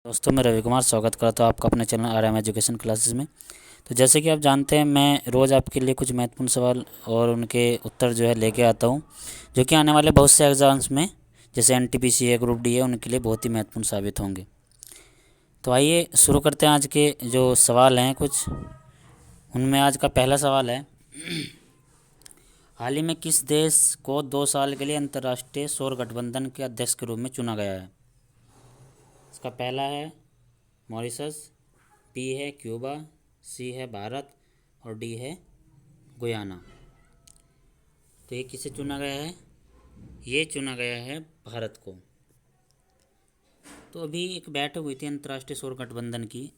दोस्तों, मैं रवि कुमार स्वागत करता हूँ आपका अपने चैनल RM एजुकेशन क्लासेस में। तो जैसे कि आप जानते हैं, मैं रोज़ आपके लिए कुछ महत्वपूर्ण सवाल और उनके उत्तर जो है लेके आता हूँ, जो कि आने वाले बहुत से एग्ज़ाम्स में, जैसे NTPC है, ग्रुप डी है, उनके लिए बहुत ही महत्वपूर्ण साबित होंगे। तो आइए शुरू करते हैं आज के जो सवाल हैं कुछ। उनमें आज का पहला सवाल है, हाल ही में किस देश को 2 साल के लिए अंतर्राष्ट्रीय सौर गठबंधन के अध्यक्ष के रूप में चुना गया है? इसका पहला है मॉरिशस, बी है क्यूबा, सी है भारत और डी है गुयाना। तो ये किसे चुना गया है? ये चुना गया है भारत को। तो अभी एक बैठक हुई थी अंतर्राष्ट्रीय सौर गठबंधन की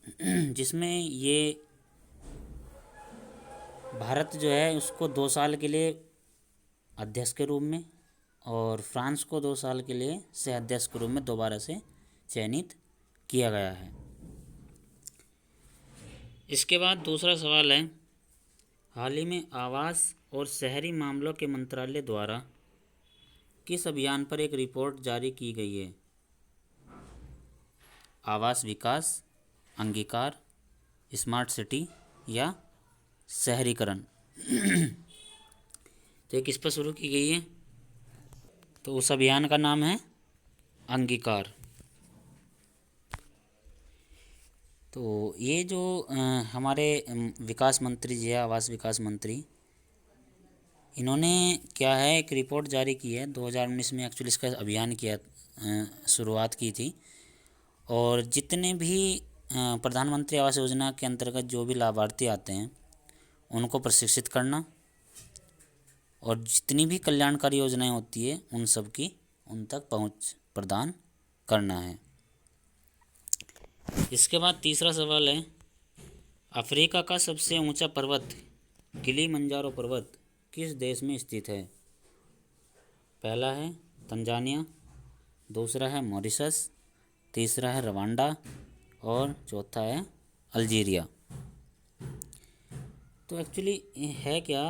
जिसमें ये भारत जो है उसको 2 साल के लिए अध्यक्ष के रूप में और फ्रांस को 2 साल के लिए सह अध्यक्ष के रूप में दोबारा से चयनित किया गया है। इसके बाद दूसरा सवाल है, हाल ही में आवास और शहरी मामलों के मंत्रालय द्वारा किस अभियान पर एक रिपोर्ट जारी की गई है? आवास विकास, अंगीकार, स्मार्ट सिटी या शहरीकरण। तो ये किस पर शुरू की गई है? तो उस अभियान का नाम है अंगीकार। तो ये जो हमारे विकास मंत्री जी है, आवास विकास मंत्री, इन्होंने क्या है एक रिपोर्ट जारी की है 2019 में। एक्चुअली इसका अभियान किया, शुरुआत की थी, और जितने भी प्रधानमंत्री आवास योजना के अंतर्गत जो भी लाभार्थी आते हैं उनको प्रशिक्षित करना और जितनी भी कल्याणकारी योजनाएं होती है उन सब की उन तक पहुंच प्रदान करना है। इसके बाद तीसरा सवाल है, अफ्रीका का सबसे ऊंचा पर्वत किलिमंजारो पर्वत किस देश में स्थित है? पहला है तंजानिया, दूसरा है मॉरिशस, तीसरा है रवांडा और चौथा है अल्जीरिया। तो एक्चुअली है क्या,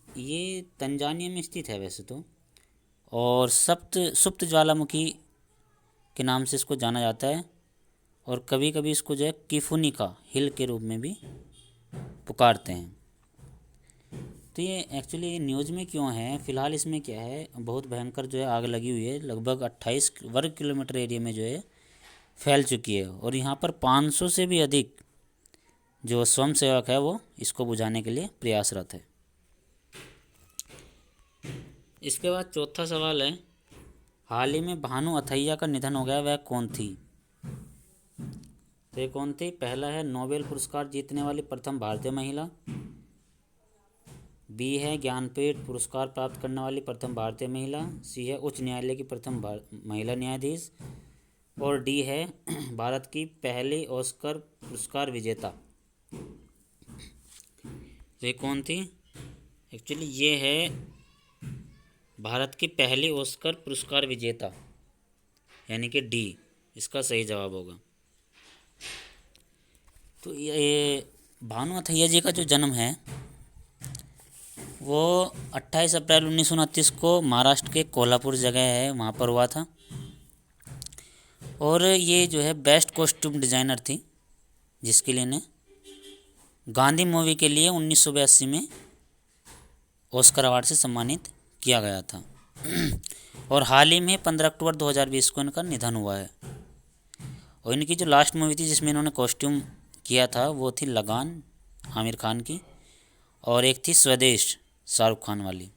ये तंजानिया में स्थित है वैसे तो, और सुप्त ज्वालामुखी के नाम से इसको जाना जाता है, और कभी कभी इसको जो है किफुनिका हिल के रूप में भी पुकारते हैं। तो ये एक्चुअली न्यूज़ में क्यों है? फ़िलहाल इसमें क्या है, बहुत भयंकर जो है आग लगी हुई है, लगभग 28 वर्ग किलोमीटर एरिया में जो है फैल चुकी है, और यहाँ पर 500 से भी अधिक जो स्वयं सेवक है वो इसको बुझाने के लिए प्रयासरत है। इसके बाद चौथा सवाल है, हाल ही में भानु अथैया का निधन हो गया, वह कौन थी? तो ये कौन थी? पहला है नोबेल पुरस्कार जीतने वाली प्रथम भारतीय महिला, बी है ज्ञानपीठ पुरस्कार प्राप्त करने वाली प्रथम भारतीय महिला, सी है उच्च न्यायालय की प्रथम महिला न्यायाधीश, और डी है भारत की पहली ऑस्कर पुरस्कार विजेता। तो ये कौन थी? एक्चुअली ये है भारत की पहली ऑस्कर पुरस्कार विजेता, यानी कि डी इसका सही जवाब होगा। तो ये भानु अथैया जी का जो जन्म है वो 28 अप्रैल 1929 को महाराष्ट्र के कोल्हापुर जगह है वहाँ पर हुआ था, और ये जो है बेस्ट कॉस्ट्यूम डिज़ाइनर थी, जिसके लिए इन्हें गांधी मूवी के लिए 1982 में ऑस्कर अवार्ड से सम्मानित किया गया था। और हाल ही में 15 अक्टूबर 2020 को इनका निधन हुआ है। और इनकी जो लास्ट मूवी थी जिसमें इन्होंने कॉस्ट्यूम किया था वो थी लगान, आमिर खान की, और एक थी स्वदेश, शाहरुख खान वाली।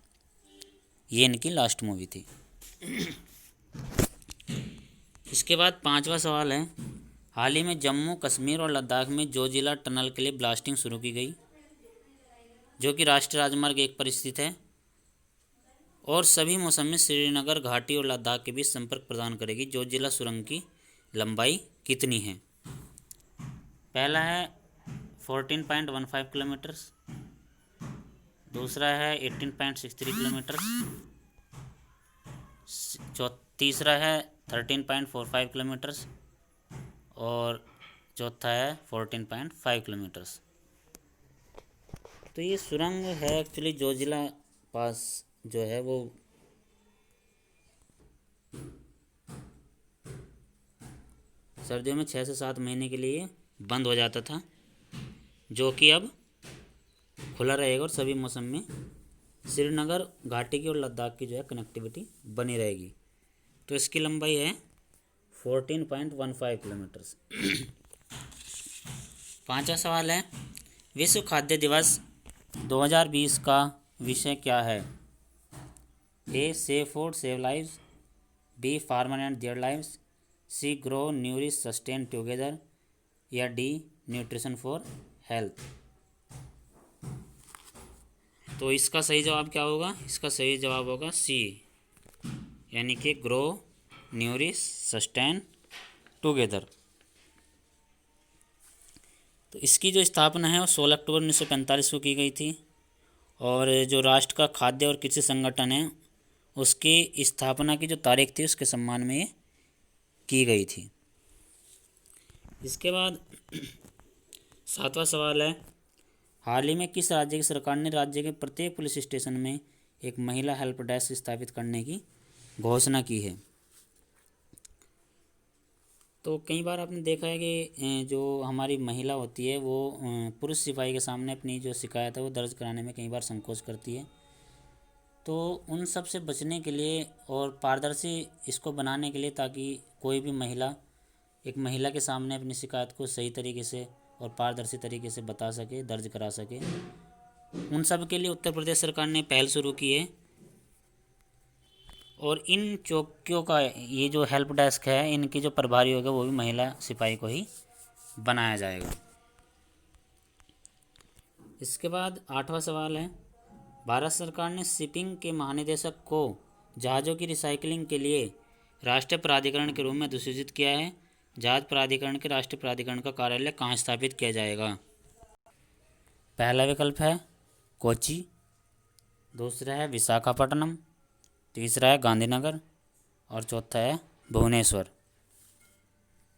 ये इनकी लास्ट मूवी थी। इसके बाद पांचवा सवाल है, हाल ही में जम्मू कश्मीर और लद्दाख में जोजिला टनल के लिए ब्लास्टिंग शुरू की गई, जो कि राष्ट्रीय राजमार्ग 1 पर स्थित है और सभी मौसम में श्रीनगर घाटी और लद्दाख के बीच संपर्क प्रदान करेगी। जोजिला सुरंग की लंबाई कितनी है? पहला है 14.15 किलोमीटर, दूसरा है 18.63 किलोमीटर, तीसरा है 13.45 किलोमीटर और चौथा है 14.5 किलोमीटर। तो ये सुरंग है एक्चुअली जोजिला पास जो है वो सर्दियों में 6 से 7 महीने के लिए बंद हो जाता था, जो कि अब खुला रहेगा और सभी मौसम में श्रीनगर घाटी की और लद्दाख की जो है कनेक्टिविटी बनी रहेगी। तो इसकी लंबाई है 14.15 किलोमीटर्स। पांचवा सवाल है, विश्व खाद्य दिवस 2020 का विषय क्या है? A save food save lives, B farmer and their lives, C grow nourish sustain together, या डी न्यूट्रिशन फॉर हेल्थ। तो इसका सही जवाब क्या होगा? इसका सही जवाब होगा सी, यानी कि ग्रो न्यूरिश सस्टेन टुगेदर। तो इसकी जो स्थापना है वो 16 अक्टूबर 1945 को की गई थी, और जो राष्ट्र का खाद्य और कृषि संगठन है उसकी स्थापना की जो तारीख थी उसके सम्मान में ये की गई थी। इसके बाद 7वां सवाल है, हाल ही में किस राज्य की सरकार ने राज्य के प्रत्येक पुलिस स्टेशन में एक महिला हेल्प डेस्क स्थापित करने की घोषणा की है? तो कई बार आपने देखा है कि जो हमारी महिला होती है वो पुरुष सिपाही के सामने अपनी जो शिकायत है वो दर्ज कराने में कई बार संकोच करती है। तो उन सब से बचने के लिए और पारदर्शी इसको बनाने के लिए, ताकि कोई भी महिला एक महिला के सामने अपनी शिकायत को सही तरीके से और पारदर्शी तरीके से बता सके, दर्ज करा सके, उन सब के लिए उत्तर प्रदेश सरकार ने पहल शुरू की है। और इन चौकियों का ये जो हेल्प डेस्क है इनकी जो प्रभारी होगा वो भी महिला सिपाही को ही बनाया जाएगा। इसके बाद 8वां सवाल है, भारत सरकार ने शिपिंग के महानिदेशक को जहाज़ों की रिसाइकलिंग के लिए राष्ट्रीय प्राधिकरण के रूप में अधिसूचित किया है। जहाज प्राधिकरण के राष्ट्रीय प्राधिकरण का कार्यालय कहाँ स्थापित किया जाएगा? पहला विकल्प है कोच्चि, दूसरा है विशाखापट्टनम, तीसरा है गांधीनगर और चौथा है भुवनेश्वर।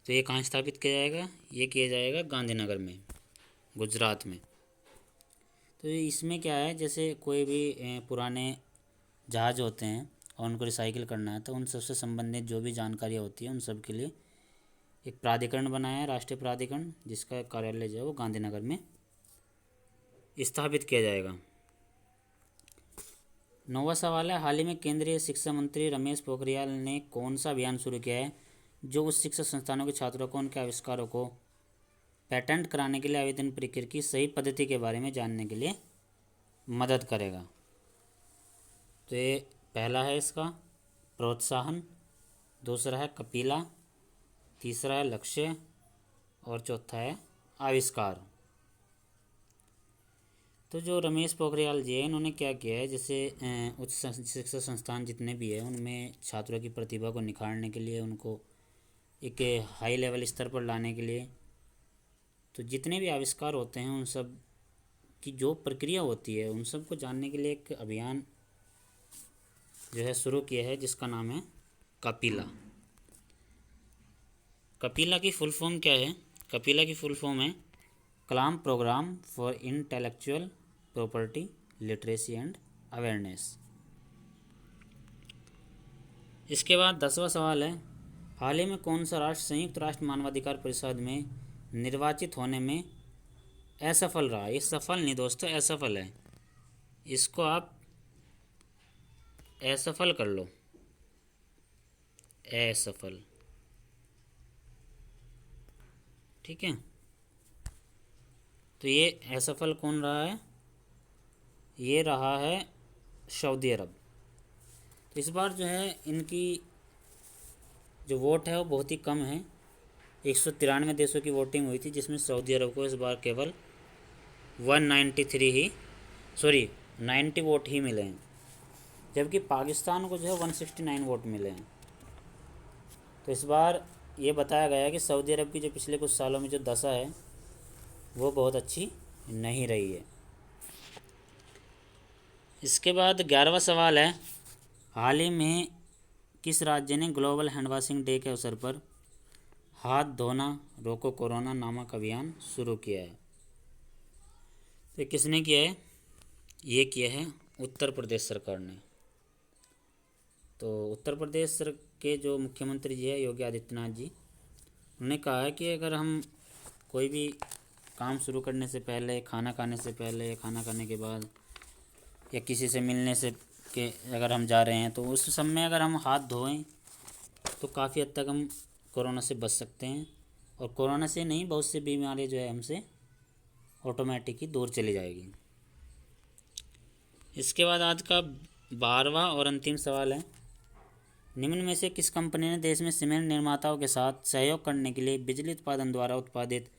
तो ये कहाँ स्थापित किया जाएगा? ये किया जाएगा गांधीनगर में, गुजरात में। तो इसमें क्या है, जैसे कोई भी पुराने जहाज़ होते हैं और उनको रिसाइकिल करना है तो उन सबसे संबंधित जो भी जानकारियाँ होती हैं उन सब के लिए एक प्राधिकरण बनाया है, राष्ट्रीय प्राधिकरण, जिसका कार्यालय जो है वो गांधीनगर में स्थापित किया जाएगा। 9वां सवाल है, हाल ही में केंद्रीय शिक्षा मंत्री रमेश पोखरियाल ने कौन सा अभियान शुरू किया है जो उच्च शिक्षा संस्थानों के छात्रों को उनके आविष्कारों को पेटेंट कराने के लिए आवेदन प्रक्रिया की सही पद्धति के बारे में जानने के लिए मदद करेगा? तो ये पहला है इसका प्रोत्साहन, दूसरा है कपिला, तीसरा है लक्ष्य और चौथा है आविष्कार। तो जो रमेश पोखरियाल जी है इन्होंने क्या किया है, जैसे उच्च शिक्षा संस्थान जितने भी है उनमें छात्रों की प्रतिभा को निखारने के लिए, उनको एक हाई लेवल स्तर पर लाने के लिए, तो जितने भी आविष्कार होते हैं उन सब की जो प्रक्रिया होती है उन सब को जानने के लिए एक अभियान जो है शुरू किया है, जिसका नाम है कपिला। कपिला की फुल फॉर्म क्या है? कपिला की फुल फॉर्म है KALAM program for intellectual property literacy and awareness. इसके बाद 10वां सवाल है, हाल ही में कौन सा राष्ट्र संयुक्त राष्ट्र मानवाधिकार परिषद में निर्वाचित होने में असफल रहा? ये सफल नहीं दोस्तों, असफल है, इसको आप असफल कर लो, असफल, ठीक है। तो ये असफल कौन रहा है? ये रहा है सऊदी अरब। तो इस बार जो है इनकी जो वोट है वो बहुत ही कम है, 193 देशों की वोटिंग हुई थी, जिसमें सऊदी अरब को इस बार केवल 90 वोट ही मिले हैं, जबकि पाकिस्तान को जो है 169 वोट मिले हैं। तो इस बार ये बताया गया है कि सऊदी अरब की जो पिछले कुछ सालों में जो दशा है वो बहुत अच्छी नहीं रही है। इसके बाद 11वां सवाल है, हाल ही में किस राज्य ने ग्लोबल हैंड वॉशिंग डे के अवसर पर हाथ धोना रोको कोरोना नामक अभियान शुरू किया है? तो किसने किया है? ये किया है उत्तर प्रदेश सरकार ने। तो उत्तर प्रदेश के जो मुख्यमंत्री जी है योगी आदित्यनाथ जी, उन्होंने कहा है कि अगर हम कोई भी काम शुरू करने से पहले, खाना खाने से पहले, खाना खाने के बाद, या किसी से मिलने से के अगर हम जा रहे हैं तो उस समय अगर हम हाथ धोएं तो काफ़ी हद तक हम कोरोना से बच सकते हैं। और कोरोना से नहीं, बहुत सी बीमारियां जो है हमसे ऑटोमेटिक ही दूर चली जाएगी। इसके बाद आज का 12वां और अंतिम सवाल है, निम्न में से किस कंपनी ने देश में सीमेंट निर्माताओं के साथ सहयोग करने के लिए बिजली उत्पादन द्वारा उत्पादित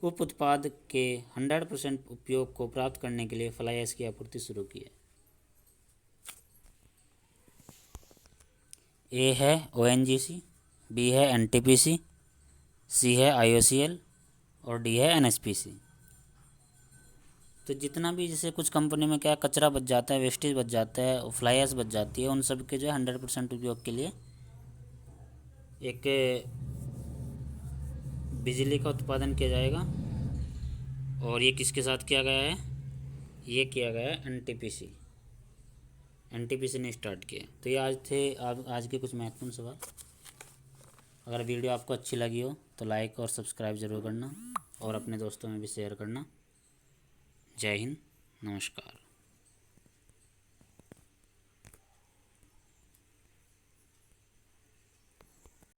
उप उत्पाद के 100% उपयोग को प्राप्त करने के लिए फ्लाई ऐश की आपूर्ति शुरू की है? ए है ONGC, बी है NTPC, सी है IOCL और डी है NHPC। तो जितना भी जैसे कुछ कंपनी में क्या कचरा बच जाता है, वेस्टेज बच जाता है और फ्लाई ऐश बच जाती है, उन सब के जो है 100% उपयोग के लिए एक बिजली का उत्पादन किया जाएगा। और ये किसके साथ किया गया है? ये किया गया है NTPC ने स्टार्ट किया। तो ये आज के कुछ महत्वपूर्ण सवाल। अगर वीडियो आपको अच्छी लगी हो तो लाइक और सब्सक्राइब ज़रूर करना और अपने दोस्तों में भी शेयर करना। जय हिंद, नमस्कार।